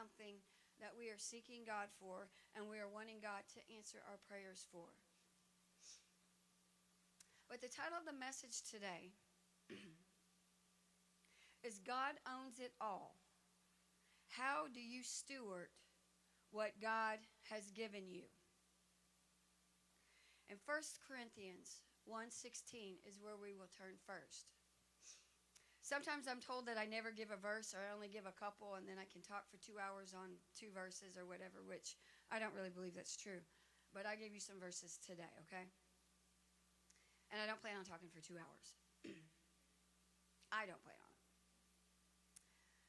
something that we are seeking God for and we are wanting God to answer our prayers for. But the title of the message today is God Owns It All. How do you steward what God has given you? And 1 Corinthians 1:16 is where we will turn first. Sometimes I'm told that I never give a verse, or I only give a couple, and then I can talk for 2 hours on 2 verses or whatever, which I don't really believe that's true. But I gave you some verses today, okay? And I don't plan on talking for 2 hours. I don't plan on it.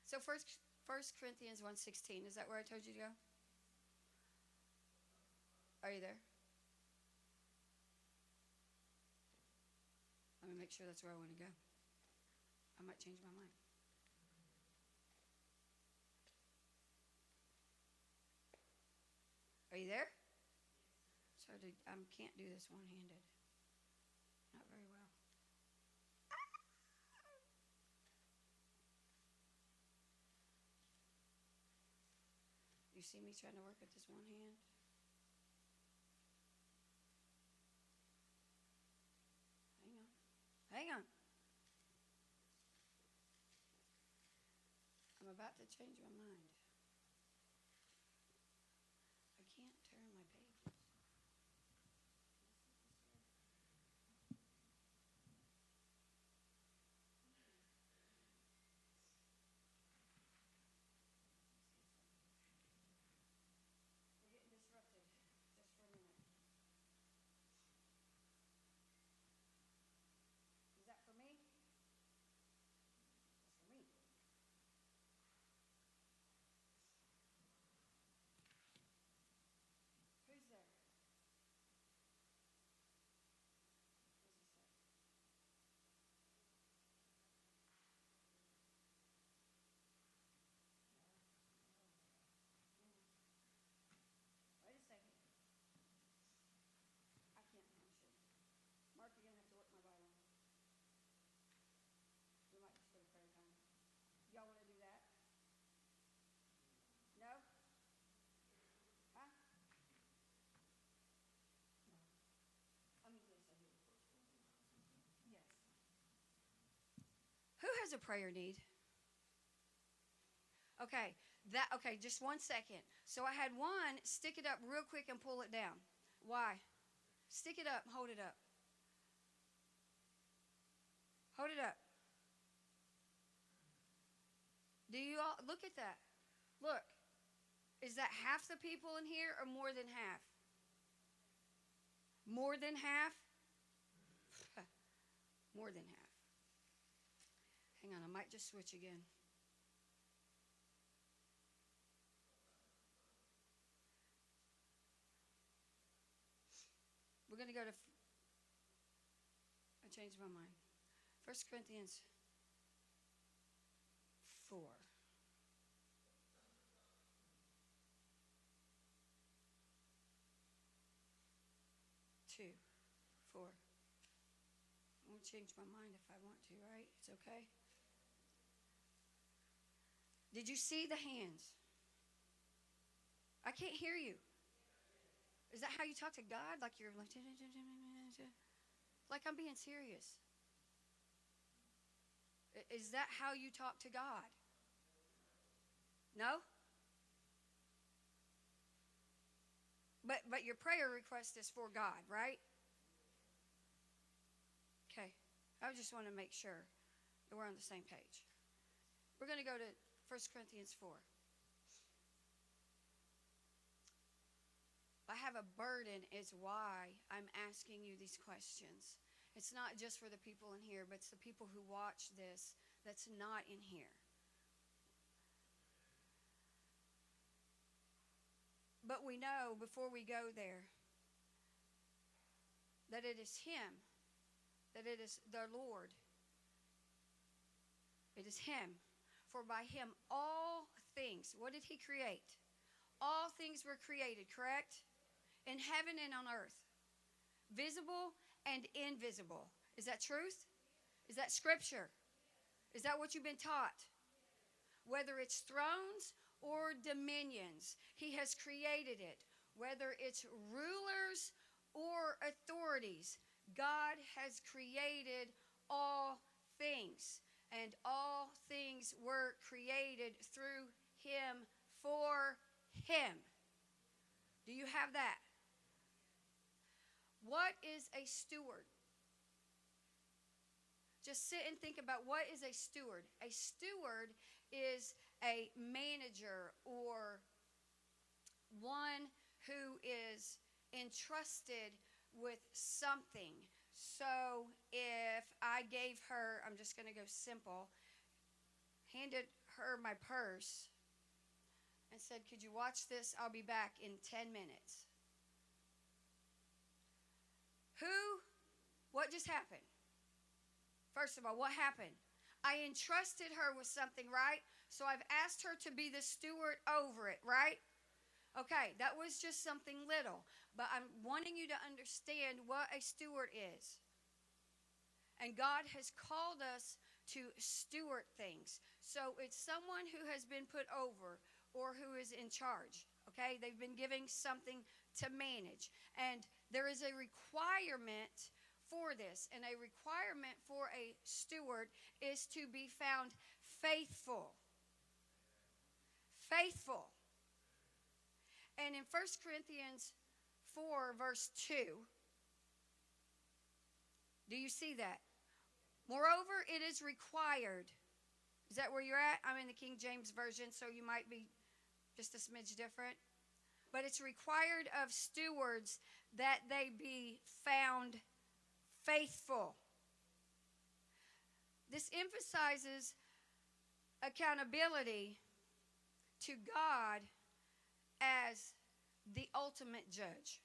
So 1 Corinthians 1:16, is that where I told you to go? Are you there? Let me make sure that's where I want to go. I might change my mind. Are you there? Sorry, I can't do this one-handed. Not very well. You see me trying to work with this one hand? Hang on. Hang on. I'm about to change my mind. I can't turn my pages. We're getting disrupted just for a minute. Is that for me? That's for me. Who's there? What's he say? Wait a second. I can't finish it. Mark, you're going to have to work my Bible. We might just go to prayer time. Y'all want to do that? No? Huh? No. I'm going to do this. Yes. Who has a prayer need? Okay, just 1 second. So I had one, stick it up real quick and pull it down. Why? Stick it up and hold it up. Hold it up. Do you all look at that? Look. Is that half the people in here or more than half? More than half? More than half. Hang on, I might just switch again. We're going to go to, I changed my mind. 1 Corinthians 4. 2, 4. I'm going to change my mind if I want to, right? It's okay. Did you see the hands? I can't hear you. Is that how you talk to God? Like you're like I'm being serious. Is that how you talk to God? No? But your prayer request is for God, right? Okay. I just want to make sure that we're on the same page. We're going to go to 1 Corinthians 4. I have a burden is why I'm asking you these questions. It's not just for the people in here, but it's the people who watch this that's not in here. But we know before we go there that it is Him, that it is the Lord. It is Him. For by Him all things, what did He create? All things were created, correct? In heaven and on earth. Visible and invisible. Is that truth? Is that scripture? Is that what you've been taught? Whether it's thrones or dominions. He has created it. Whether it's rulers or authorities, God has created all things. And all things were created through him, for him. Do you have that? What is a steward? Just sit and think about, what is a steward? A steward is a manager or one who is entrusted with something. So if I gave her, I'm just going to go simple, handed her my purse and said, could you watch this? I'll be back in 10 minutes. What just happened? First of all, what happened? I entrusted her with something, right? So I've asked her to be the steward over it, right? Okay, that was just something little. But I'm wanting you to understand what a steward is. And God has called us to steward things. So it's someone who has been put over or who is in charge. Okay, they've been given something to manage. And there is a requirement for this. And a requirement for a steward is to be found faithful. Faithful. And in 1 Corinthians 4, verse 2, do you see that? Moreover, it is required. Is that where you're at? I'm in the King James Version, so you might be just a smidge different. But it's required of stewards that they be found faithful. This emphasizes accountability to God as the ultimate judge.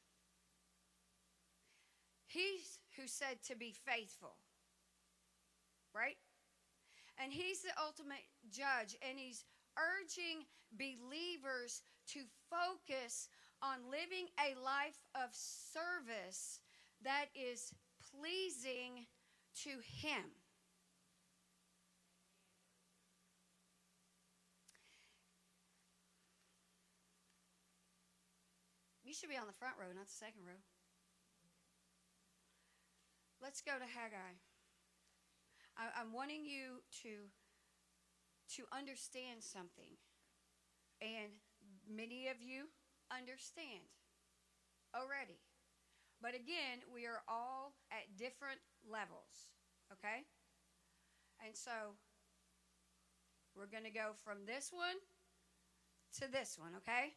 He's who said to be faithful, right? And he's the ultimate judge, and he's urging believers to focus on living a life of service that is pleasing to him. You should be on the front row, not the second row. Let's go to Haggai. I'm wanting you to understand something. And many of you understand already. But again, we are all at different levels. Okay? And so, we're going to go from this one to this one, okay?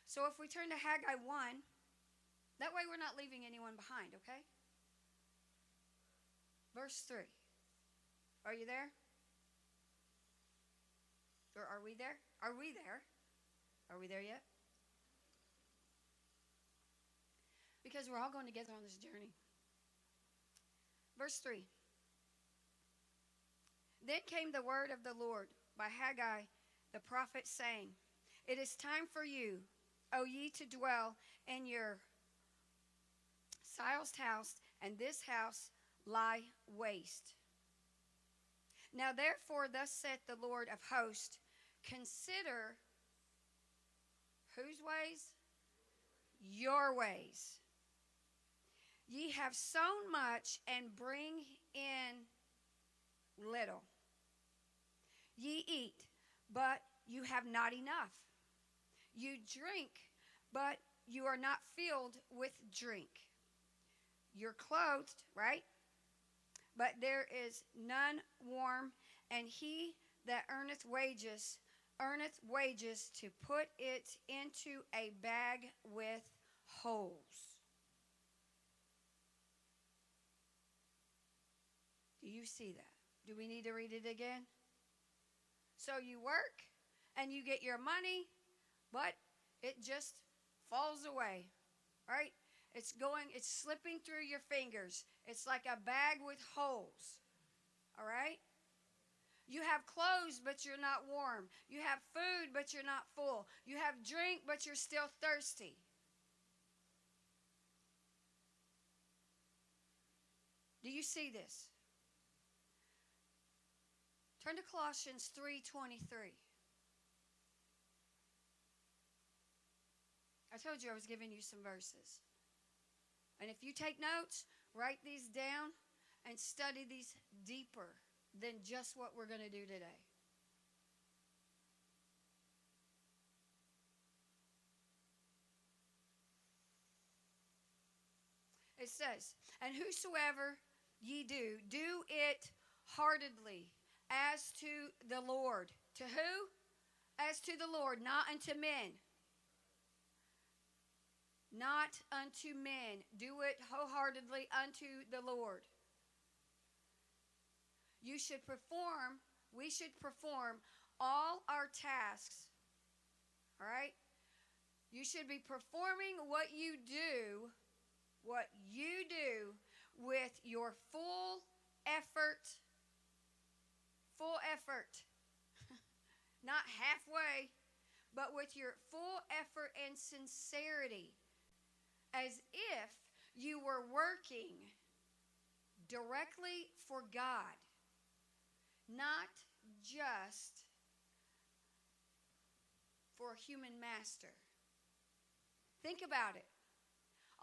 So if we turn to Haggai 1, that way we're not leaving anyone behind, okay? Verse 3. Are you there? Or are we there? Are we there? Are we there yet? Because we're all going together on this journey. Verse 3. Then came the word of the Lord by Haggai the prophet, saying, it is time for you, O ye, to dwell in your Sile's house, and this house lie waste. Now therefore, thus saith the Lord of hosts, consider whose ways? Your ways. Ye have sown much and bring in little. Ye eat, but you have not enough. You drink, but you are not filled with drink. You're clothed, right? But there is none warm, and he that earneth wages to put it into a bag with holes. Do you see that? Do we need to read it again? So you work and you get your money, but it just falls away, right? It's slipping through your fingers. It's like a bag with holes, all right? You have clothes, but you're not warm. You have food, but you're not full. You have drink, but you're still thirsty. Do you see this? Turn to Colossians 3:23. I told you I was giving you some verses. And if you take notes, write these down and study these deeper than just what we're going to do today. It says, and whosoever ye do, do it heartedly as to the Lord. To who? As to the Lord, not unto men. Not unto men. Do it wholeheartedly unto the Lord. We should perform all our tasks. All right? You should be performing what you do with your full effort. Full effort. Not halfway, but with your full effort and sincerity. As if you were working directly for God, not just for a human master. Think about it.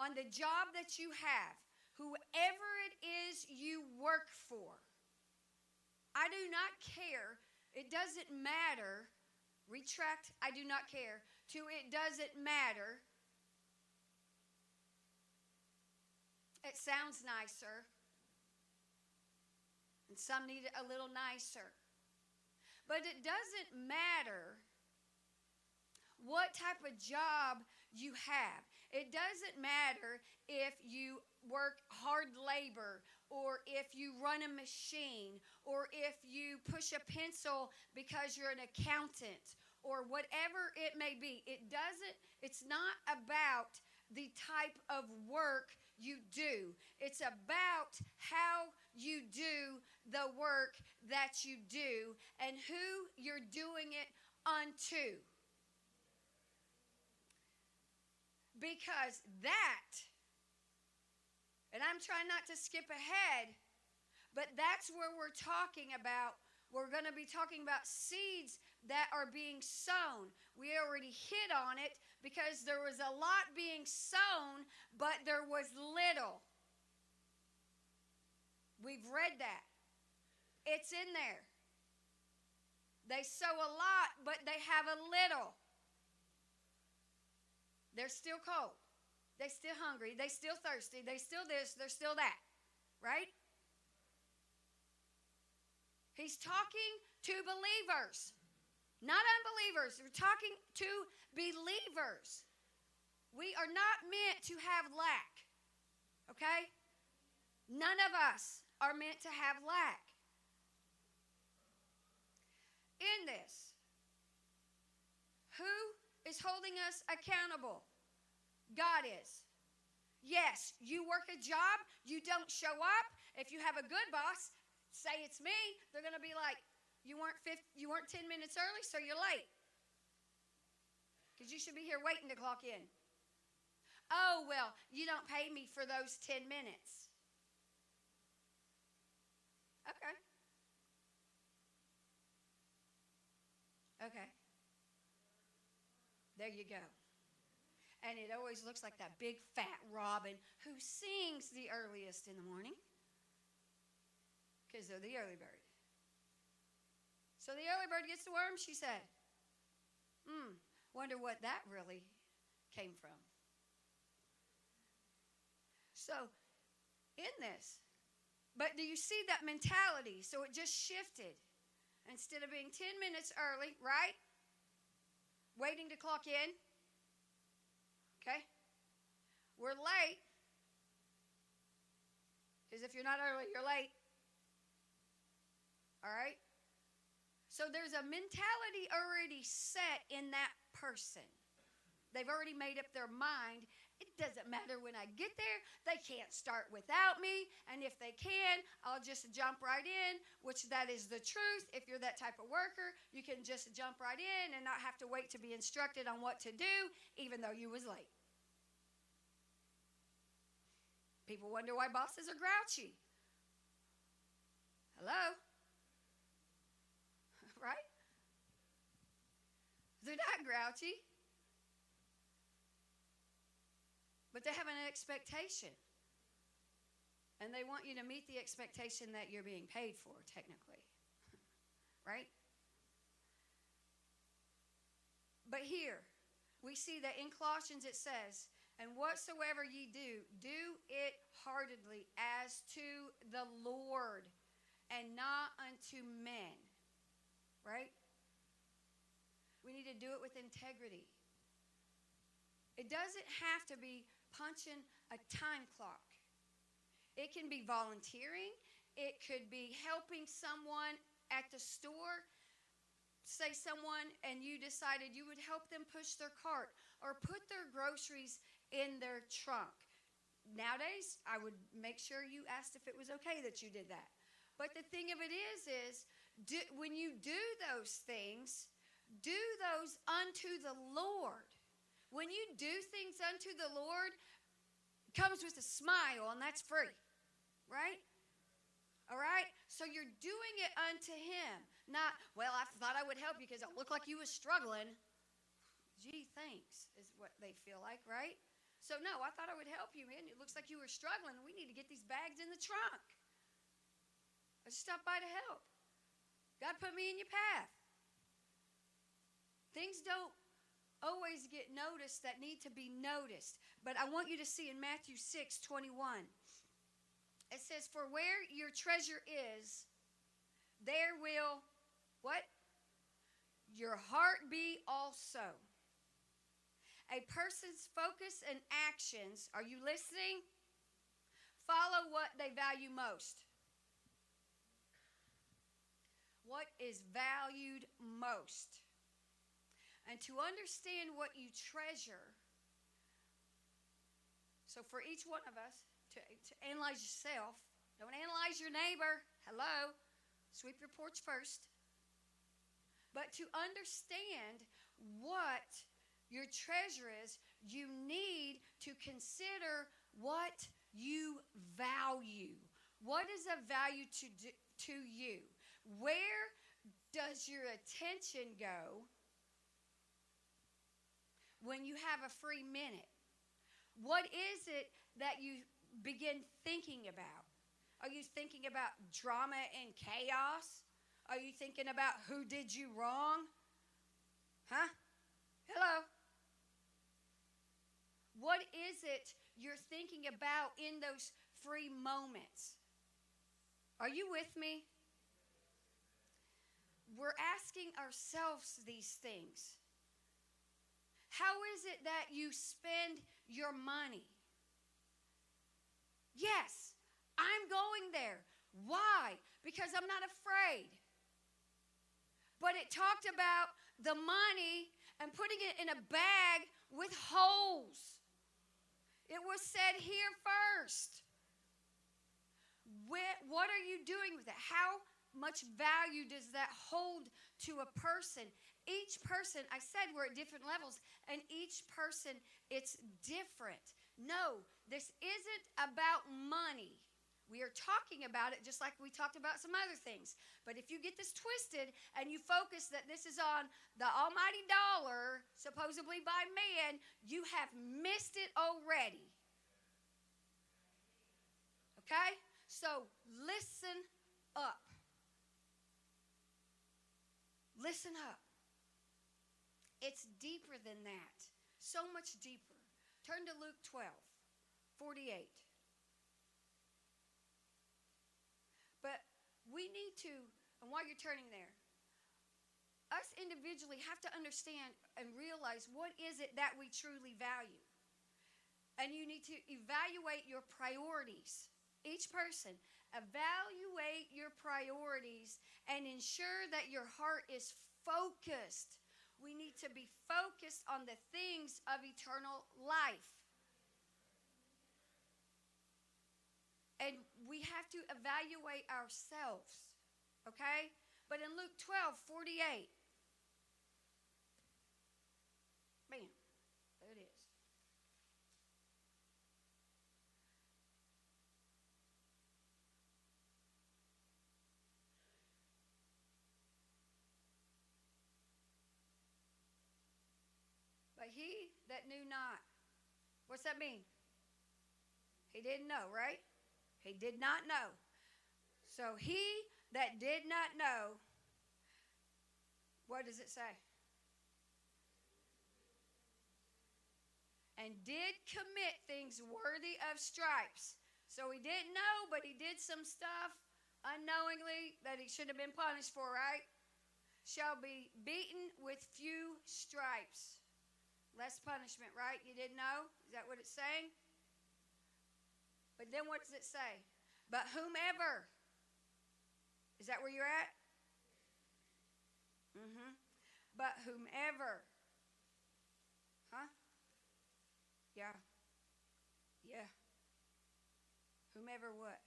On the job that you have, whoever it is you work for, I do not care. It doesn't matter. Retract, I do not care. To it doesn't matter. It sounds nicer. And some need it a little nicer. But it doesn't matter what type of job you have. It doesn't matter if you work hard labor, or if you run a machine, or if you push a pencil because you're an accountant, or whatever it may be. It's not about the type of work you do. It's about how you do the work that you do and who you're doing it unto. Because that, and I'm trying not to skip ahead, but that's where we're talking about. We're going to be talking about seeds that are being sown. We already hit on it because there was a lot being sown, but there was little. We've read that. It's in there. They sow a lot, but they have a little. They're still cold. They're still hungry. They're still thirsty. They're still this. They're still that. Right? He's talking to believers, not unbelievers. We're talking to believers. We are not meant to have lack. Okay? None of us are meant to have lack. In this, who is holding us accountable? God is. Yes, you work a job, you don't show up. If you have a good boss, say it's me, they're going to be like, you weren't 10 minutes early, so you're late. Because you should be here waiting to clock in. Oh, well, you don't pay me for those 10 minutes. Okay. Okay. There you go. And it always looks like that big fat robin who sings the earliest in the morning. Because they're the early bird. So the early bird gets the worm, she said. Wonder what that really came from. So, in this, but do you see that mentality? So it just shifted. Instead of being 10 minutes early, right? Waiting to clock in. Okay? We're late. Because if you're not early, you're late. All right? So there's a mentality already set in that person. They've already made up their mind. It doesn't matter when I get there. They can't start without me. And if they can, I'll just jump right in, which that is the truth. If you're that type of worker, you can just jump right in and not have to wait to be instructed on what to do, even though you was late. People wonder why bosses are grouchy. Hello? Right? They're not grouchy. But they have an expectation. And they want you to meet the expectation that you're being paid for, technically. Right? But here, we see that in Colossians it says, and whatsoever ye do, do it heartily as to the Lord and not unto men. Right? We need to do it with integrity. It doesn't have to be punching a time clock. It can be volunteering. It could be helping someone at the store. Say someone and you decided you would help them push their cart or put their groceries in their trunk. Nowadays, I would make sure you asked if it was okay that you did that. But the thing of it is when you do those things, do those unto the Lord. When you do things unto the Lord, it comes with a smile, and that's free. Right? All right? So you're doing it unto Him. Not, well, I thought I would help you because it looked like you was struggling. Gee, thanks, is what they feel like, right? So, no, I thought I would help you, man. It looks like you were struggling. We need to get these bags in the trunk. I just stopped by to help. God put me in your path. Things don't always get noticed that need to be noticed. But I want you to see in Matthew 6:21. It says, for where your treasure is, there will, what? Your heart be also. A person's focus and actions, are you listening? Follow what they value most. What is valued most? And to understand what you treasure, so for each one of us, to analyze yourself. Don't analyze your neighbor. Hello. Sweep your porch first. But to understand what your treasure is, you need to consider what you value. What is of value to you? Where does your attention go when you have a free minute? What is it that you begin thinking about? Are you thinking about drama and chaos? Are you thinking about who did you wrong? Huh? Hello? What is it you're thinking about in those free moments? Are you with me? We're asking ourselves these things. How is it that you spend your money? Yes, I'm going there. Why? Because I'm not afraid. But it talked about the money and putting it in a bag with holes. It was said here first. What are you doing with it? How much value does that hold to a person? Each person, I said we're at different levels, and each person, it's different. No, this isn't about money. We are talking about it just like we talked about some other things. But if you get this twisted and you focus that this is on the almighty dollar, supposedly by man, you have missed it already. Okay? So listen up. Listen up. It's deeper than that. So much deeper. Turn to Luke 12:48. But we need to, and while you're turning there, us individually have to understand and realize what is it that we truly value. And you need to evaluate your priorities. Each person, evaluate your priorities and ensure that your heart is focused. We need to be focused on the things of eternal life. And we have to evaluate ourselves. Okay? But in Luke 12:48, bam, there it is. But he that knew not, what's that mean? He didn't know, right? He did not know. So he that did not know, what does it say? And did commit things worthy of stripes. So he didn't know, but he did some stuff unknowingly that he should have been punished for, right? Shall be beaten with few stripes. Less punishment, right? You didn't know? Is that what it's saying? But then what does it say? But whomever. Is that where you're at? But whomever. Huh? Yeah. Yeah. Whomever what?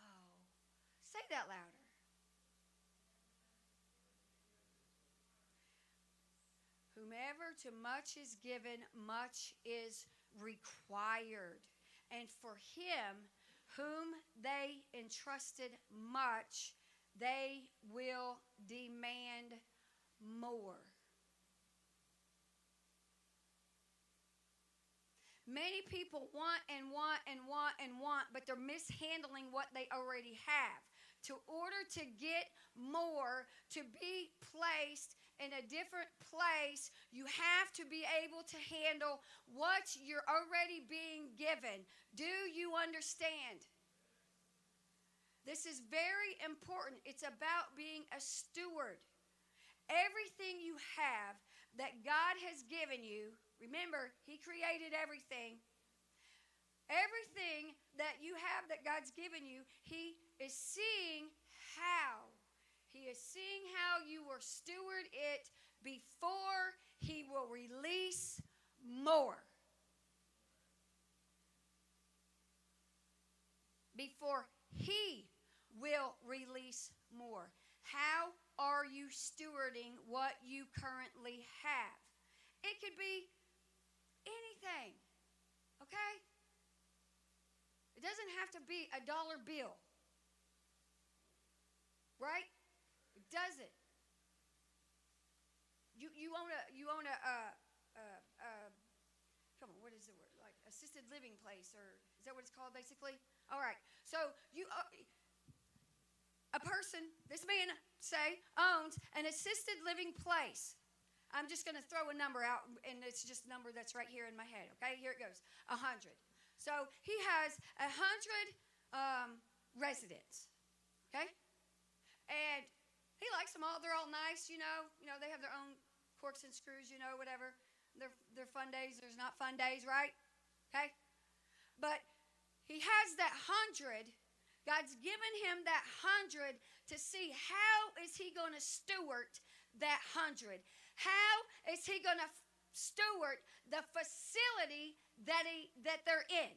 Oh. Say that louder. Whomever to much is given, much is required. And for him whom they entrusted much, they will demand more. Many people want and want and want and want, but they're mishandling what they already have. To order to get more, to be placed in a different place, you have to be able to handle what you're already being given. Do you understand? This is very important. It's about being a steward. Everything you have that God has given you, remember, He created everything. Everything that you have that God's given you, He is seeing how. He is seeing how you will steward it before He will release more. Before He will release more. How are you stewarding what you currently have? It could be anything, okay? It doesn't have to be a dollar bill, right? It doesn't. You own a come on, what is the word? Like assisted living place, or is that what it's called basically? All right. So a person, this man, say, owns an assisted living place. I'm just going to throw a number out, and it's just a number that's right here in my head, okay? Here it goes, 100. So he has 100 residents, okay? And he likes them all. They're all nice, you know. You know, they have their own quirks and screws, you know, whatever. They're fun days. There's not fun days, right? Okay? But he has that 100. God's given him that 100 to see how is he going to steward that 100. How is he going to steward the facility that they're in?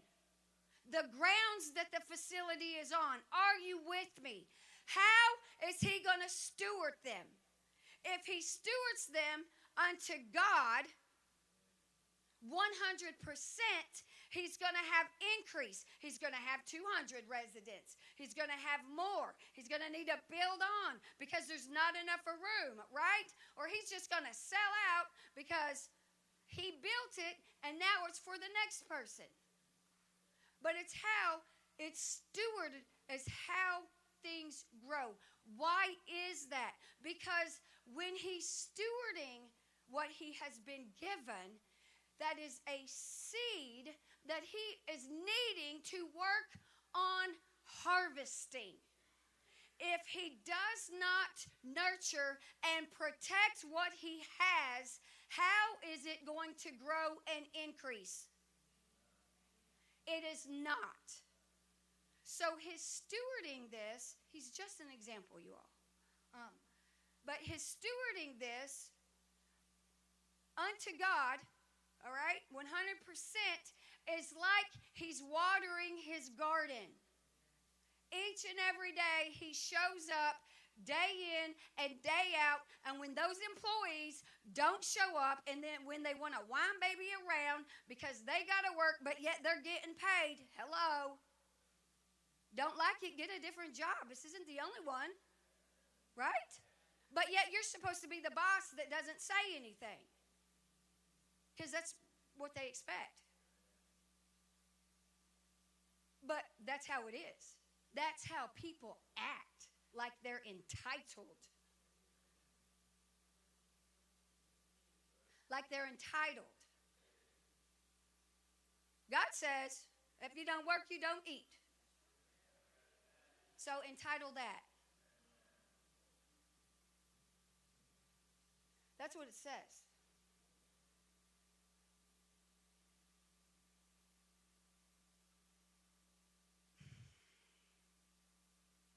The grounds that the facility is on. Are you with me? How is he going to steward them? If he stewards them unto God 100%, he's going to have increase. He's going to have 200 residents. He's going to have more. He's going to need to build on because there's not enough room, right? Or he's just going to sell out because he built it and now it's for the next person. But it's how it's stewarded, is how things grow. Why is that? Because when he's stewarding what he has been given, that is a seed that he is needing to work on harvesting. If he does not nurture and protect what he has, how is it going to grow and increase? It is not. So his stewarding this, he's just an example, you all. But his stewarding this unto God, all right, 100% is like he's watering his garden. Each and every day he shows up day in and day out, and when those employees don't show up, and then when they want to whine baby around because they got to work, but yet they're getting paid, hello. Don't like it, get a different job. This isn't the only one, right? But yet you're supposed to be the boss that doesn't say anything. Because that's what they expect. But that's how it is. That's how people act, like they're entitled. Like they're entitled. God says, if you don't work, you don't eat. So entitle that. That's what it says.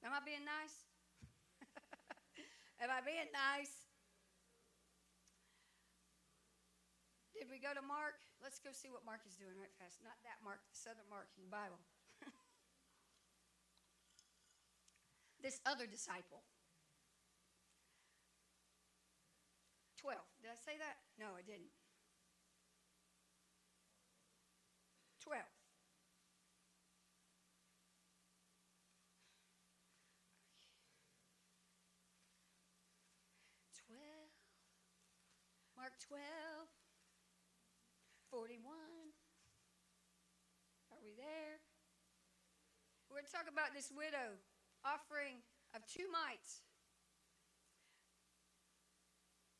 Am I being nice? Am I being nice? Did we go to Mark? Let's go see what Mark is doing right fast. Not that Mark, this other Mark in the Bible. This other disciple. 12. Did I say that? No, I didn't. 12. Mark 12, 41. Are we there? We're going to talk about this widow offering of 2 mites.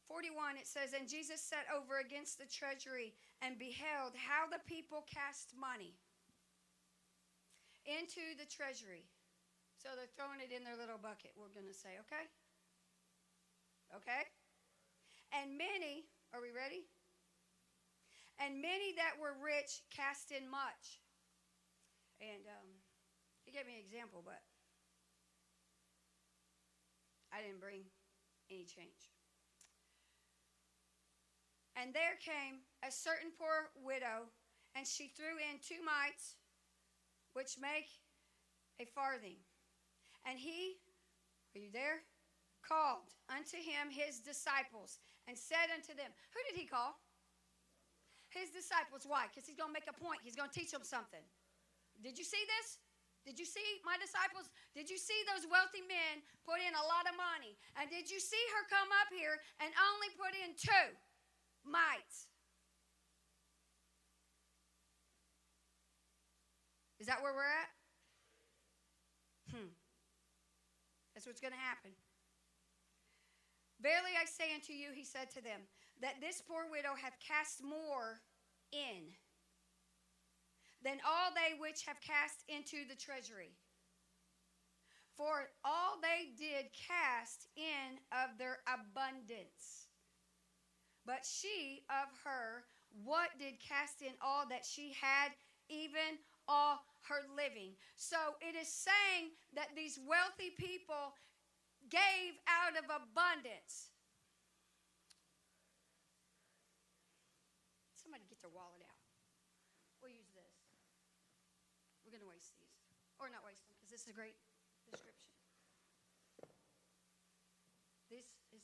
41, it says, and Jesus sat over against the treasury and beheld how the people cast money into the treasury. So they're throwing it in their little bucket, we're going to say, okay? Okay? And many, are we ready? And many that were rich cast in much. And he gave me an example, but I didn't bring any change. And there came a certain poor widow, and she threw in 2 mites, which make a farthing. And he, are you there? Called unto him his disciples and said unto them, who did he call? His disciples. Why? Because he's going to make a point. He's going to teach them something. Did you see this? Did you see my disciples? Did you see those wealthy men put in a lot of money? And did you see her come up here and only put in 2 mites? Is that where we're at? That's what's going to happen. Verily I say unto you, he said to them, that this poor widow hath cast more in than all they which have cast into the treasury. For all they did cast in of their abundance. But she of her, what did cast in all that she had, even all her living. So it is saying that these wealthy people gave out of abundance. Somebody get their wallet out. We'll use this. We're going to waste these. Or not waste them, because this is a great description. This is...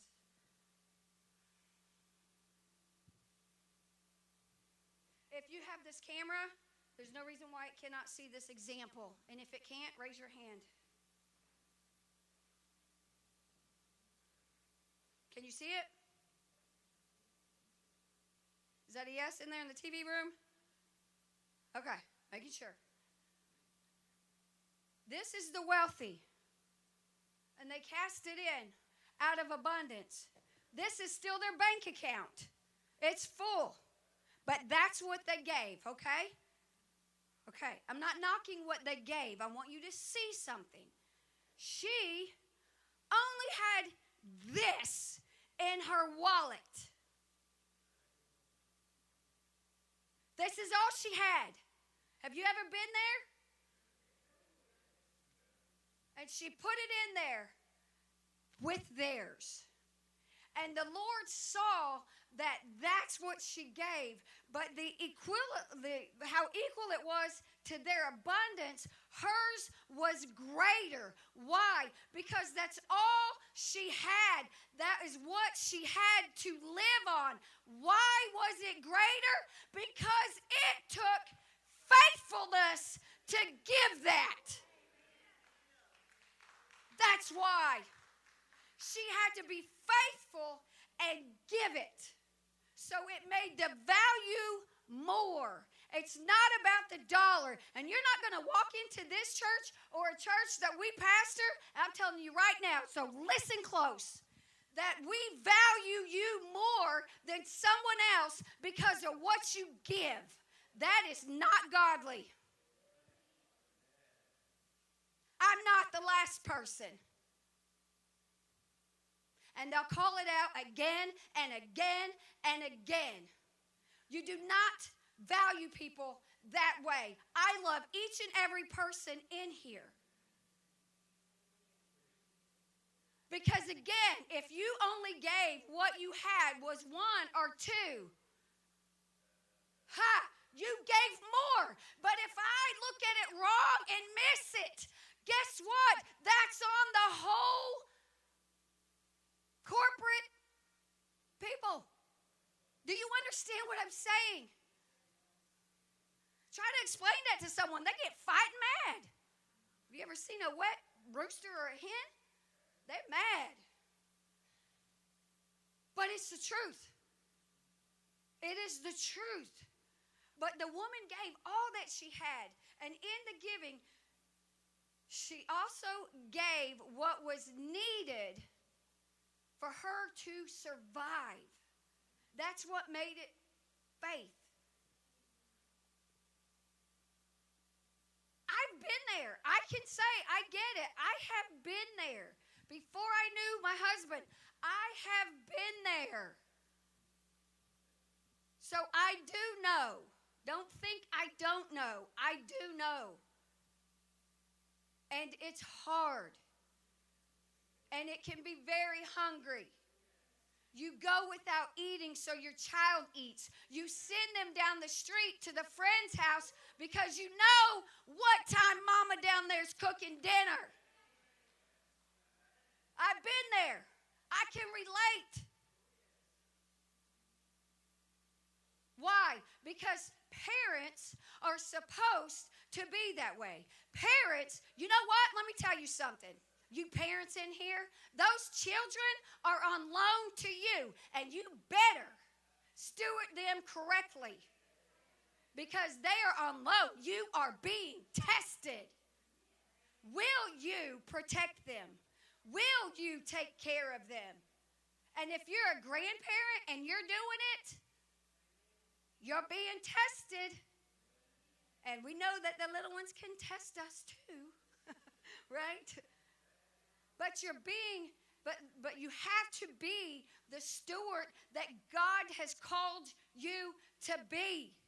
If you have this camera, there's no reason why it cannot see this example. And if it can't, raise your hand. Can you see it? Is that a yes in there in the TV room? Okay, making sure. This is the wealthy. And they cast it in out of abundance. This is still their bank account. It's full. But that's what they gave, okay? Okay, I'm not knocking what they gave. I want you to see something. She only had this in her wallet. This is all she had. Have you ever been there? And she put it in there with theirs. And the Lord saw that that's what she gave. But how equal it was to their abundance, hers was greater. Why? Because that's all she had. That is what she had to live on. Why was it greater? Because it took faithfulness to give that. That's why. She had to be faithful and give it. So it made the value more. It's not about the dollar. And you're not going to walk into this church or a church that we pastor. I'm telling you right now, so listen close, that we value you more than someone else because of what you give. That is not godly. I'm not the last person. And they'll call it out again and again and again. You do not value people that way. I love each and every person in here. Because again, if you only gave what you had was one or two, you gave more. But if I look at it wrong and miss it, guess what? That's on the whole corporate people. Do you understand what I'm saying? Try to explain that to someone. They get fighting mad. Have you ever seen a wet rooster or a hen? They're mad. But it's the truth. It is the truth. But the woman gave all that she had. And in the giving, she also gave what was needed for her to survive. That's what made it faith. I've been there. I can say, I get it. I have been there. Before I knew my husband, I have been there. So I do know. Don't think I don't know. I do know. And it's hard. And it can be very hungry. You go without eating so your child eats. You send them down the street to the friend's house because you know what time mama down there is cooking dinner. I've been there. I can relate. Why? Because parents are supposed to be that way. Parents, you know what? Let me tell you something. You parents in here, those children are on loan to you, and you better steward them correctly because they are on loan. You are being tested. Will you protect them? Will you take care of them? And if you're a grandparent and you're doing it, you're being tested. And we know that the little ones can test us too, right? But you're being, but you have to be the steward that God has called you to be.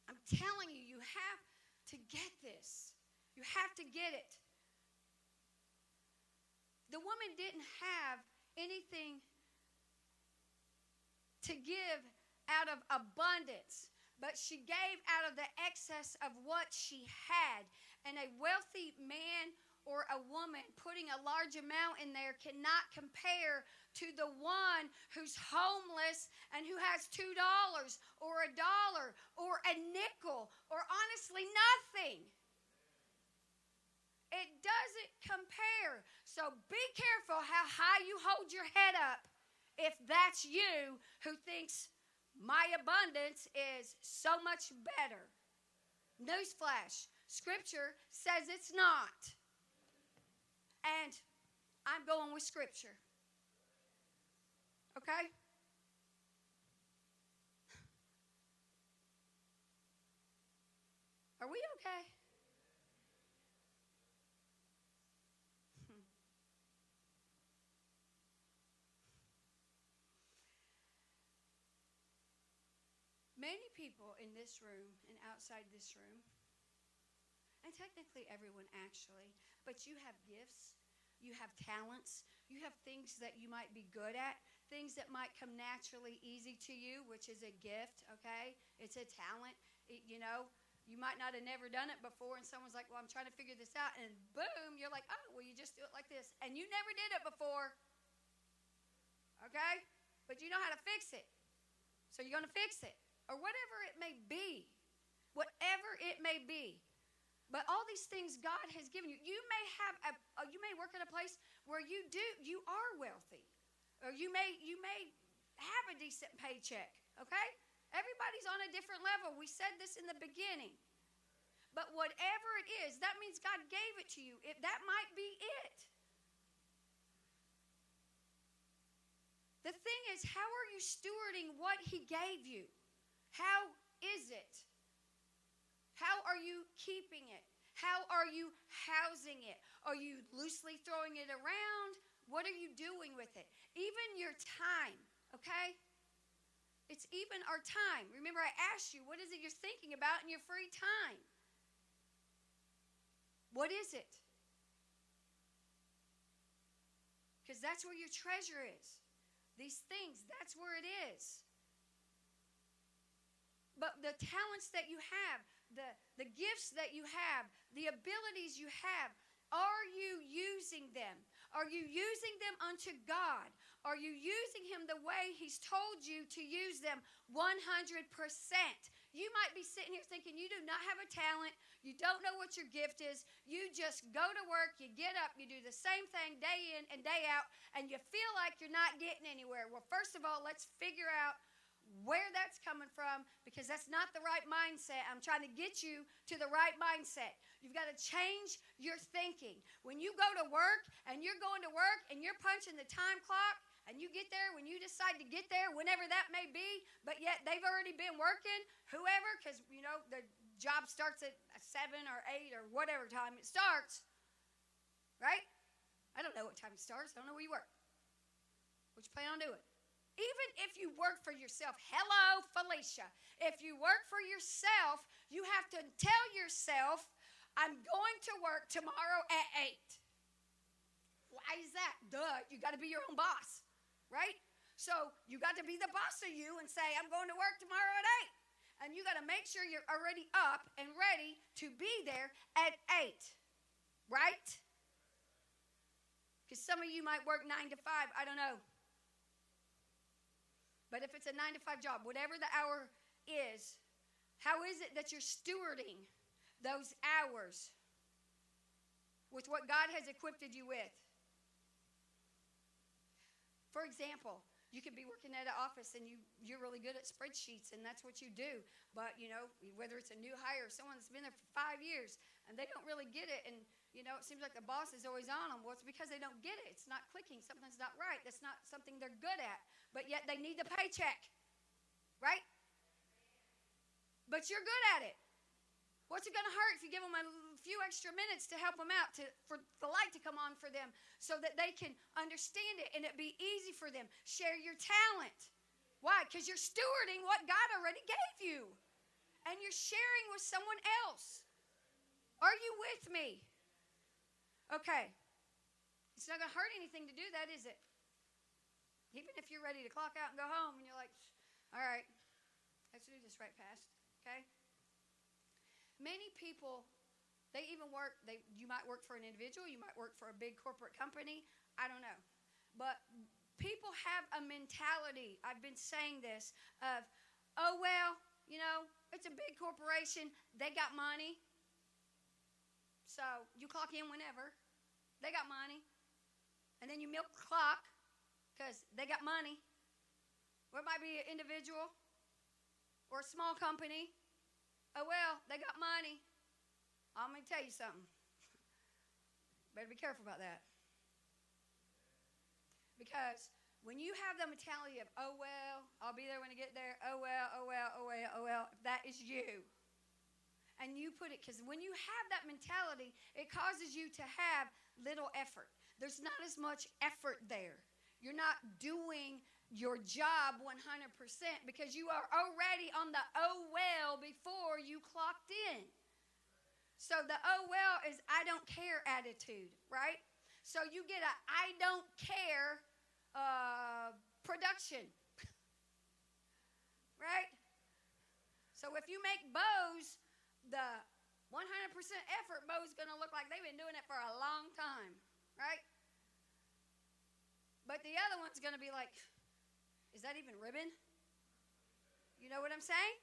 I'm telling you, you have to get this. You have to get it. The woman didn't have anything to give out of abundance, but she gave out of the excess of what she had. And a wealthy man or a woman putting a large amount in there cannot compare to the one who's homeless and who has $2 or $1 or a nickel or honestly nothing. It doesn't compare. So be careful how high you hold your head up if that's you who thinks my abundance is so much better. Newsflash, Scripture says it's not. And I'm going with Scripture. Okay? Are we okay? Many people in this room and outside this room, and technically everyone actually, but you have gifts, you have talents, you have things that you might be good at, things that might come naturally easy to you, which is a gift, okay? It's a talent. You might not have never done it before, and someone's like, well, I'm trying to figure this out, and boom, you're like, oh, well, you just do it like this, and you never did it before, okay? But you know how to fix it, so you're going to fix it. Or whatever it may be. Whatever it may be. But all these things God has given you. You may work at a place where you are wealthy. Or you may have a decent paycheck. Okay? Everybody's on a different level. We said this in the beginning. But whatever it is, that means God gave it to you. That might be it. The thing is, how are you stewarding what He gave you? How is it? How are you keeping it? How are you housing it? Are you loosely throwing it around? What are you doing with it? Even your time, okay? It's even our time. Remember, I asked you, what is it you're thinking about in your free time? What is it? Because that's where your treasure is. These things, that's where it is. But the talents that you have, the gifts that you have, the abilities you have, are you using them? Are you using them unto God? Are you using Him the way He's told you to use them 100%? You might be sitting here thinking you do not have a talent. You don't know what your gift is. You just go to work, you get up, you do the same thing day in and day out, and you feel like you're not getting anywhere. Well, first of all, let's figure out where that's coming from, because that's not the right mindset. I'm trying to get you to the right mindset. You've got to change your thinking. When you go to work and you're going to work and you're punching the time clock and you get there when you decide to get there, whenever that may be, but yet they've already been working, whoever, because, you know, the job starts at 7 or 8 or whatever time it starts, right? I don't know what time it starts. I don't know where you work. What you plan on doing? Even if you work for yourself, hello, Felicia. If you work for yourself, you have to tell yourself, I'm going to work tomorrow at 8. Why is that? Duh, you got to be your own boss, right? So you got to be the boss of you and say, I'm going to work tomorrow at 8. And you got to make sure you're already up and ready to be there at 8, right? Because some of you might work 9 to 5, I don't know. But if it's a 9 to 5 job, whatever the hour is, how is it that you're stewarding those hours with what God has equipped you with? For example, you could be working at an office and you're really good at spreadsheets and that's what you do. But, you know, whether it's a new hire or someone that's been there for 5 years and they don't really get it and, you know, it seems like the boss is always on them. Well, it's because they don't get it. It's not clicking. Something's not right. That's not something they're good at. But yet they need the paycheck, right? But you're good at it. What's it going to hurt if you give them a few extra minutes to help them out, for the light to come on for them so that they can understand it and it be easy for them? Share your talent. Why? Because you're stewarding what God already gave you. And you're sharing with someone else. Are you with me? Okay. It's not going to hurt anything to do that, is it? Even if you're ready to clock out and go home and you're like, all right, let's do this right past, okay? Many people, they even work, you might work for an individual, you might work for a big corporate company, I don't know. But people have a mentality, I've been saying this, of, oh, well, you know, it's a big corporation, they got money. So you clock in whenever. They got money. And then you milk the clock because they got money. Or it might be an individual or a small company. Oh, well, they got money. I'm going to tell you something. Better be careful about that. Because when you have the mentality of, oh, well, I'll be there when I get there. Oh, well, oh, well, oh, well, oh, well. That is you. And you put it, because when you have that mentality, it causes you to have little effort. There's not as much effort there. You're not doing your job 100% because you are already on the oh well before you clocked in. So the oh well is I don't care attitude, right? So you get a I don't care production, right? So if you make bows, the 100% effort bow is going to look like they've been doing it for a long time, right? But the other one's going to be like, is that even ribbon? You know what I'm saying?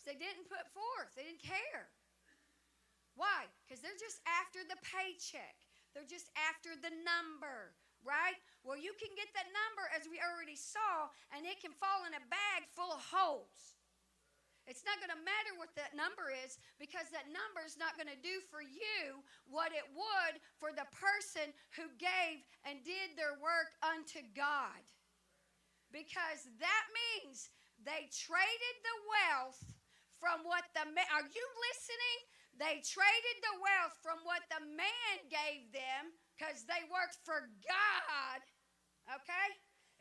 They didn't put forth. They didn't care. Why? Because they're just after the paycheck. They're just after the number, right? Well, you can get that number, as we already saw, and it can fall in a bag full of holes. It's not going to matter what that number is, because that number is not going to do for you what it would for the person who gave and did their work unto God. Because that means they traded the wealth from what the man, are you listening? They traded the wealth from what the man gave them because they worked for God. Okay?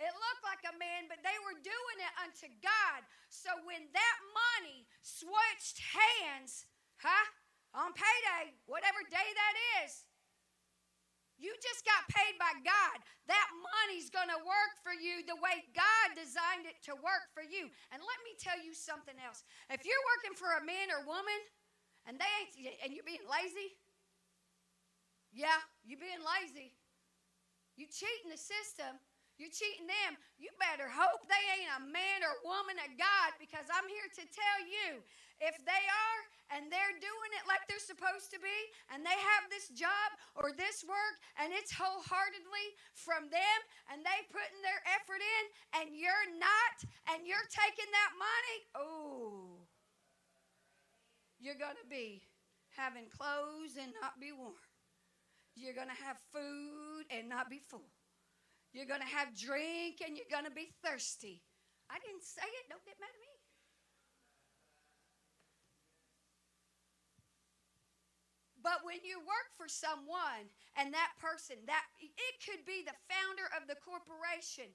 It looked like a man, but they were doing it unto God. So when that money switched hands, on payday, whatever day that is, you just got paid by God. That money's going to work for you the way God designed it to work for you. And let me tell you something else. If you're working for a man or woman and you're being lazy, you're being lazy. You cheating the system. You're cheating them. You better hope they ain't a man or woman of God, because I'm here to tell you, if they are and they're doing it like they're supposed to be, and they have this job or this work and it's wholeheartedly from them and they putting their effort in, and you're not, and you're taking that money, you're going to be having clothes and not be warm. You're going to have food and not be full. You're going to have drink and you're going to be thirsty. I didn't say it. Don't get mad at me. But when you work for someone and that person, it could be the founder of the corporation.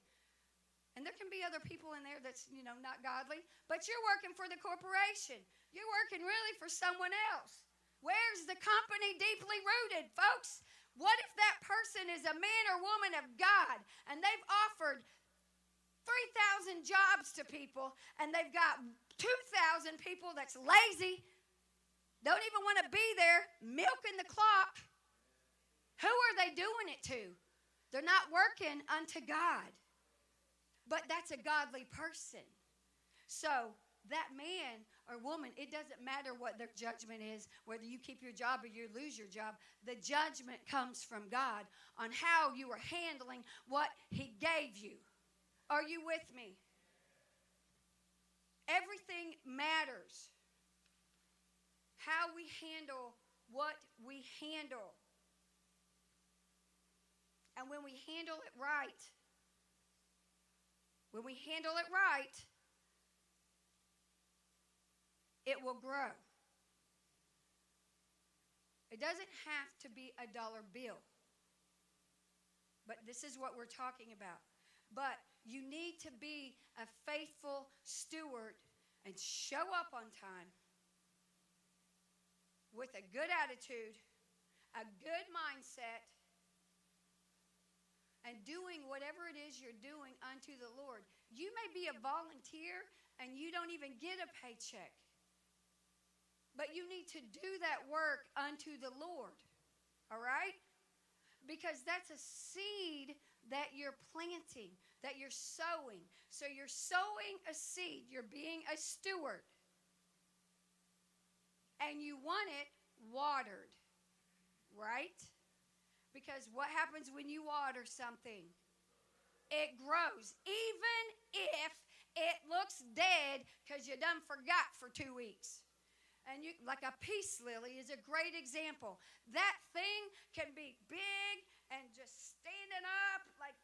And there can be other people in there that's, not godly. But you're working for the corporation. You're working really for someone else. Where's the company deeply rooted, folks? What if that person is a man or woman of God and they've offered 3,000 jobs to people and they've got 2,000 people that's lazy, don't even want to be there, milking the clock? Who are they doing it to? They're not working unto God. But that's a godly person. So that man or woman, it doesn't matter what their judgment is, whether you keep your job or you lose your job. The judgment comes from God on how you are handling what He gave you. Are you with me? Everything matters. How we handle what we handle. And when we handle it right, it will grow. It doesn't have to be a dollar bill. But this is what we're talking about. But you need to be a faithful steward and show up on time with a good attitude, a good mindset, and doing whatever it is you're doing unto the Lord. You may be a volunteer and you don't even get a paycheck. But you need to do that work unto the Lord, all right? Because that's a seed that you're planting, that you're sowing. So you're sowing a seed. You're being a steward. And you want it watered, right? Because what happens when you water something? It grows. Even if it looks dead because you done forgot for 2 weeks. And like a peace lily is a great example. That thing can be big and just standing up like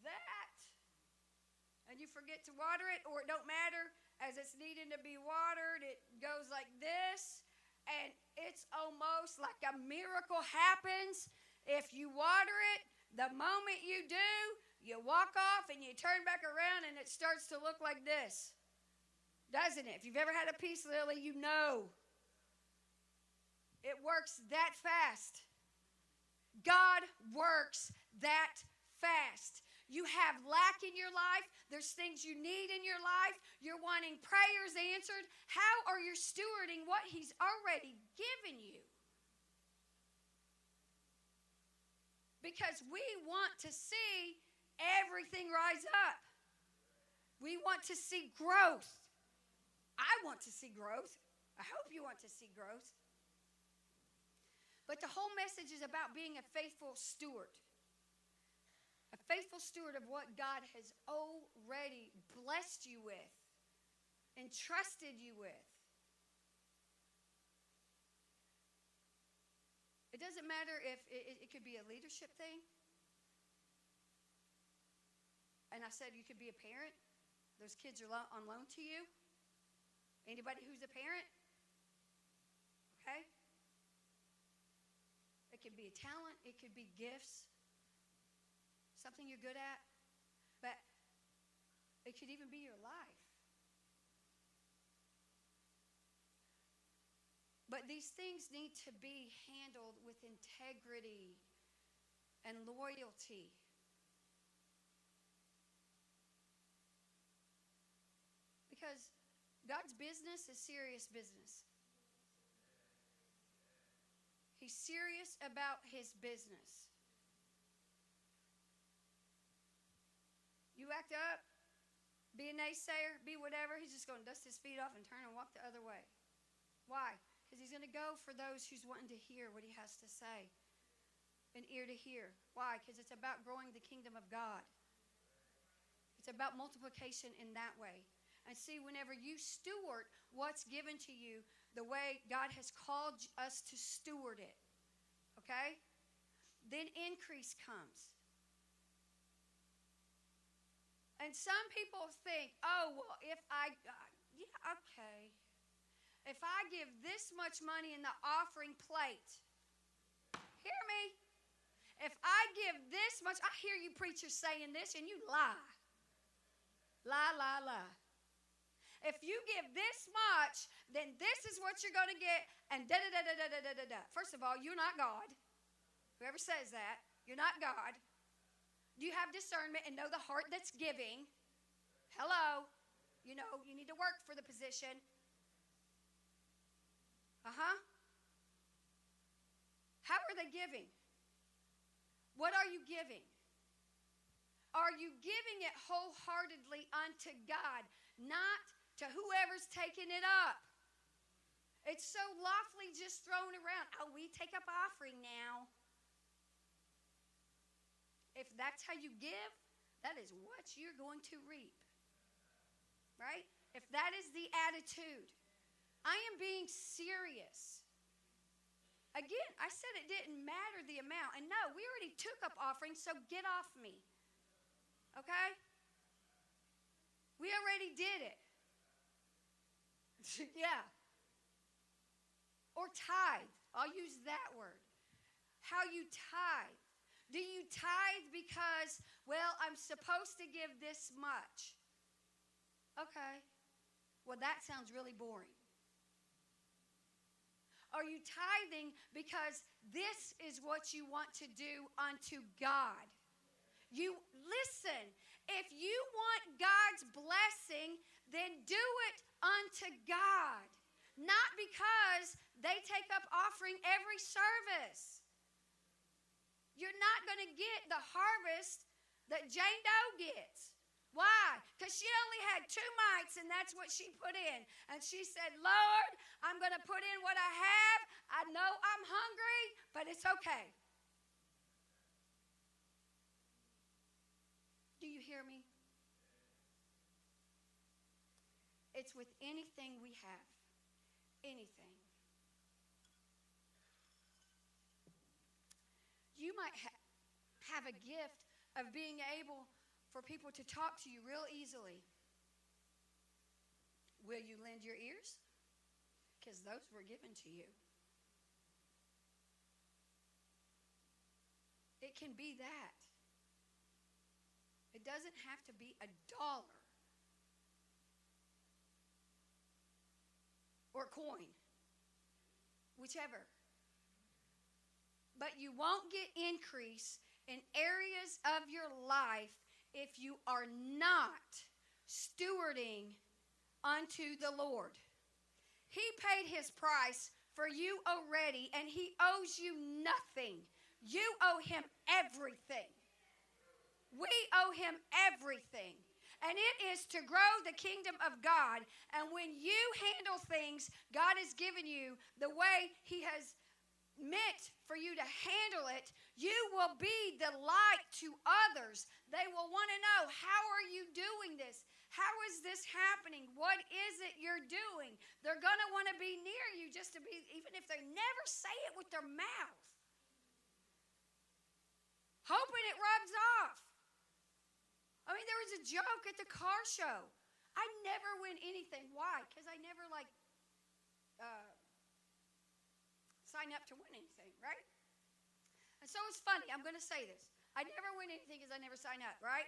that. And you forget to water it, or it don't matter. As it's needing to be watered, it goes like this. And it's almost like a miracle happens. If you water it, the moment you do, you walk off and you turn back around and it starts to look like this. Doesn't it? If you've ever had a peace lily, you know. It works that fast. God works that fast. You have lack in your life. There's things you need in your life. You're wanting prayers answered. How are you stewarding what He's already given you? Because we want to see everything rise up. We want to see growth. I want to see growth. I hope you want to see growth. But the whole message is about being a faithful steward. A faithful steward of what God has already blessed you with, entrusted you with. It doesn't matter if it could be a leadership thing. And I said you could be a parent. Those kids are on loan to you. Anybody who's a parent? Okay? It could be a talent. It could be gifts. Something you're good at. But it could even be your life. But these things need to be handled with integrity and loyalty. Because God's business is serious business. He's serious about his business. You act up, be a naysayer, be whatever, he's just going to dust his feet off and turn and walk the other way. Why? Because he's going to go for those who's wanting to hear what he has to say. An ear to hear. Why? Because it's about growing the kingdom of God. It's about multiplication in that way. And see, whenever you steward what's given to you the way God has called us to steward it, okay, then increase comes. And some people think, oh, well, if I give this much money in the offering plate, hear me, if I give this much, I hear you preachers saying this and you lie. Lie. If you give this much, then this is what you're going to get, and da-da-da-da-da-da-da-da. First of all, you're not God. Whoever says that, you're not God. Do you have discernment and know the heart that's giving? Hello. You know, you need to work for the position. How are they giving? What are you giving? Are you giving it wholeheartedly unto God, not to whoever's taking it up? It's so lawfully just thrown around. Oh, we take up offering now. If that's how you give, that is what you're going to reap. Right? If that is the attitude. I am being serious. Again, I said it didn't matter the amount. And no, we already took up offerings, so get off me. Okay? We already did it. Yeah. Or tithe. I'll use that word. How you tithe. Do you tithe because, well, I'm supposed to give this much? Okay. Well, that sounds really boring. Are you tithing because this is what you want to do unto God? You listen, if you want God's blessing, then do it unto God. Not because they take up offering every service. You're not going to get the harvest that Jane Doe gets. Why? Because she only had 2 mites, and that's what she put in. And she said, Lord, I'm going to put in what I have. I know I'm hungry, but it's okay. Do you hear me? It's with anything we have. Anything. You might have a gift of being able for people to talk to you real easily. Will you lend your ears? Because those were given to you. It can be that. It doesn't have to be $1 or a coin, whichever. But you won't get increase in areas of your life if you are not stewarding unto the Lord. He paid his price for you already, and he owes you nothing. You owe him everything. We owe him everything. And it is to grow the kingdom of God. And when you handle things God has given you the way he has meant for you to handle it, you will be the light to others. They will want to know, how are you doing this? How is this happening? What is it you're doing? They're going to want to be near you just to be, even if they never say it with their mouth. hoping it rubs off. I mean, there was a joke at the car show. I never win anything. Why? Because I never, sign up to win anything, right? And so it's funny. I'm going to say this. I never win anything because I never sign up, right?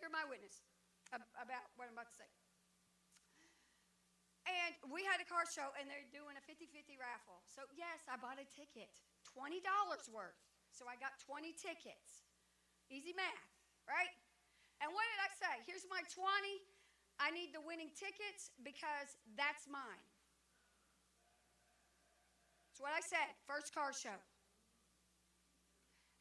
You're my witness about what I'm about to say. And we had a car show, and they're doing a 50-50 raffle. So, yes, I bought a ticket, $20 worth. So I got 20 tickets. Easy math, right? And what did I say? Here's my 20. I need the winning tickets because that's mine. That's what I said, first car show.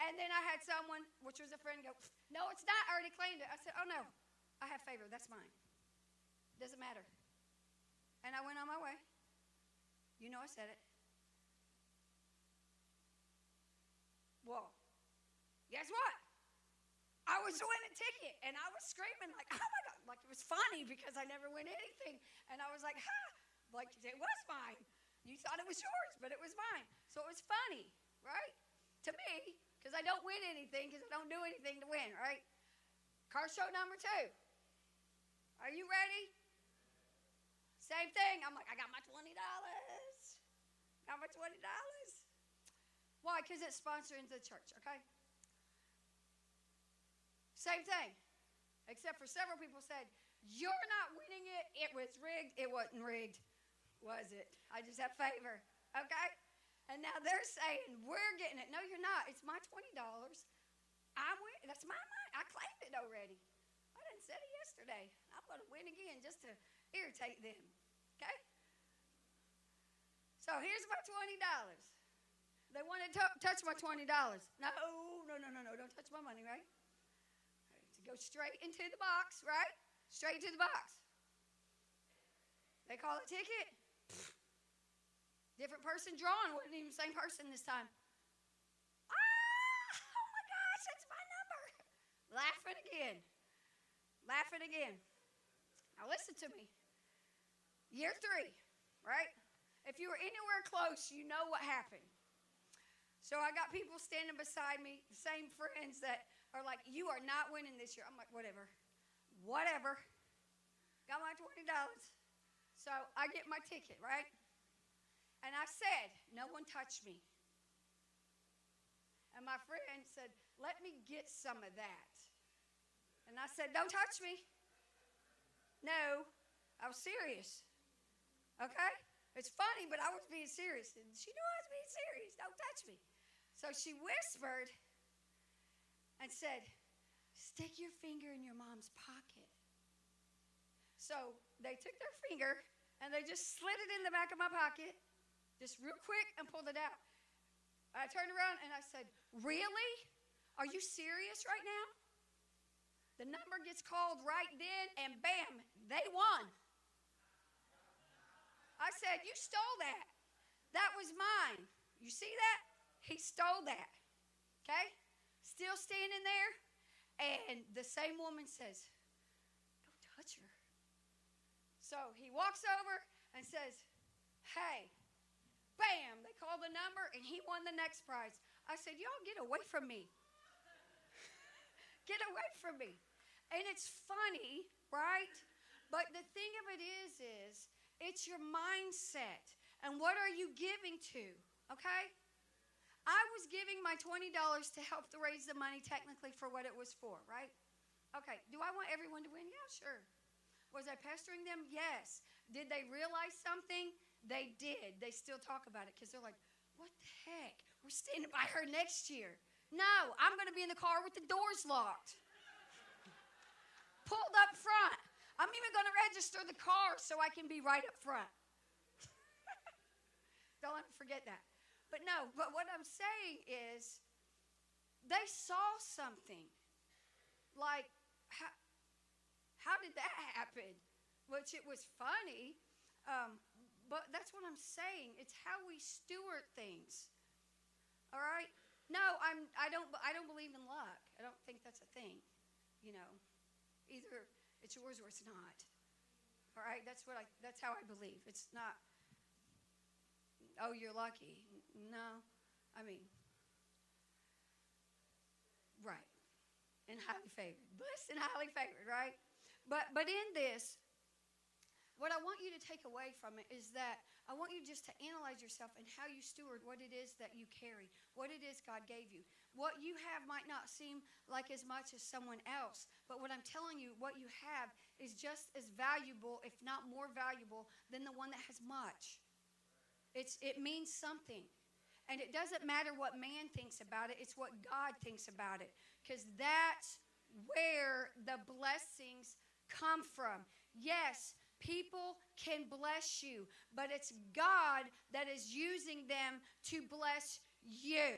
And then I had someone, which was a friend, go, no, it's not. I already claimed it. I said, oh, no, I have favor. That's mine. Doesn't matter. And I went on my way. You know I said it. Well, guess what? I was winning a ticket, and I was screaming like, oh, my God. Like, it was funny because I never win anything. And I was like, ha! Like, it was mine. You thought it was yours, but it was mine. So it was funny, right? To me, because I don't win anything, because I don't do anything to win, right? Car show number 2. Are you ready? Same thing. I'm like, I got my $20. Got my $20. Why? Because it's sponsoring the church, okay? Same thing. Except for several people said, you're not winning it. It was rigged. It wasn't rigged, was it? I just have favor, okay? And now they're saying, we're getting it. No, you're not. It's my $20. That's my money. I claimed it already. I didn't say it yesterday. I'm going to win again just to irritate them, okay? So here's my $20. They want to touch my $20. No, don't touch my money, right? To go straight into the box, right? Straight into the box. They call it ticket. Different person drawn. Wasn't even the same person this time. Oh my gosh, that's my number. Laughing again. Now listen to me. Year 3, right? If you were anywhere close, you know what happened. So I got people standing beside me, the same friends that are like, you are not winning this year. I'm like, whatever. Got my $20. So I get my ticket, right? And I said, no one touch me. And my friend said, let me get some of that. And I said, don't touch me. No, I was serious. Okay? It's funny, but I was being serious. And she knew I was being serious. Don't touch me. So she whispered and said, stick your finger in your mom's pocket. So they took their finger and they just slid it in the back of my pocket, just real quick, and pulled it out. I turned around and I said, really? Are you serious right now? The number gets called right then, and bam, they won. I said, you stole that. That was mine. You see that? He stole that. Okay? Still standing there. And the same woman says, don't touch her. So he walks over and says, hey, bam, they called the number, and he won the next prize. I said, y'all get away from me. Get away from me. And it's funny, right? But the thing of it is it's your mindset. And what are you giving to? Okay? I was giving my $20 to help to raise the money technically for what it was for, right? Okay, do I want everyone to win? Yeah, sure. Was I pestering them? Yes. Did they realize something? They did. They still talk about it because they're like, what the heck? We're standing by her next year. No, I'm going to be in the car with the doors locked. Pulled up front. I'm even going to register the car so I can be right up front. Don't ever forget that. But no, but what I'm saying is they saw something. Like, how did that happen? Which it was funny, but that's what I'm saying. It's how we steward things. All right? No, I don't believe in luck. I don't think that's a thing. You know, either it's yours or it's not. All right? That's how I believe. It's not, oh, you're lucky. No. I mean, right. and highly favored. Blessed and highly favored, right? But in this, what I want you to take away from it is that I want you just to analyze yourself and how you steward what it is that you carry, what it is God gave you. What you have might not seem like as much as someone else, but what I'm telling you, what you have is just as valuable, if not more valuable, than the one that has much. It means something. And it doesn't matter what man thinks about it, it's what God thinks about it. Because that's where the blessings come from. Yes, people can bless you, but it's God that is using them to bless you.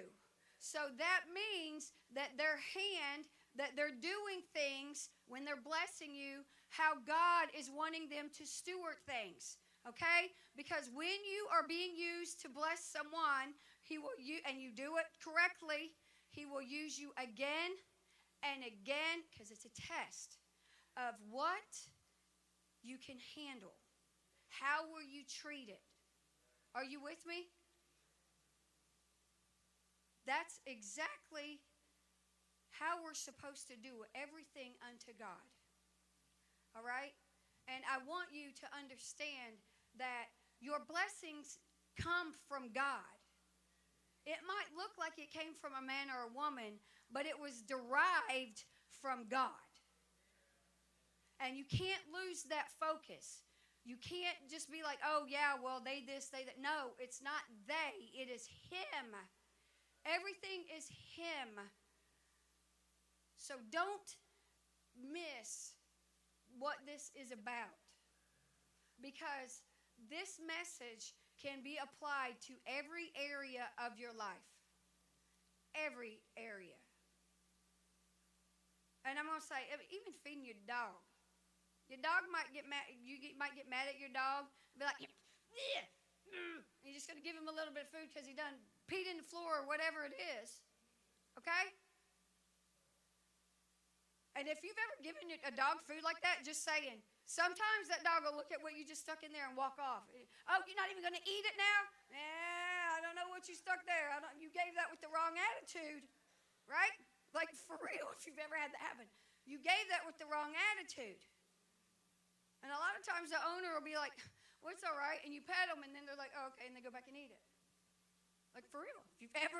So that means that their hand, that they're doing things when they're blessing you, how God is wanting them to steward things. Okay? Because when you are being used to bless someone, and you do it correctly, He will use you again and again, because it's a test of what you can handle. How were you treated? Are you with me? That's exactly how we're supposed to do everything unto God. All right? And I want you to understand that your blessings come from God. It might look like it came from a man or a woman, but it was derived from God. And you can't lose that focus. You can't just be like, oh yeah, well they this, they that. No, it's not they, it is Him. Everything is Him. So don't miss what this is about. Because this message can be applied to every area of your life. Every area. And I'm going to say, even feeding your dog. Your dog might get mad. Might get mad at your dog. Be like, yeah. You're just going to give him a little bit of food because he done peed in the floor or whatever it is. Okay? And if you've ever given a dog food like that, just saying, sometimes that dog will look at what you just stuck in there and walk off. Oh, you're not even going to eat it now? I don't know what you stuck there. You gave that with the wrong attitude, right? Like, for real, if you've ever had that happen. You gave that with the wrong attitude. And a lot of times the owner will be like, well, it's all right. And you pet them, and then they're like, oh, okay, and they go back and eat it. Like, for real. If you've ever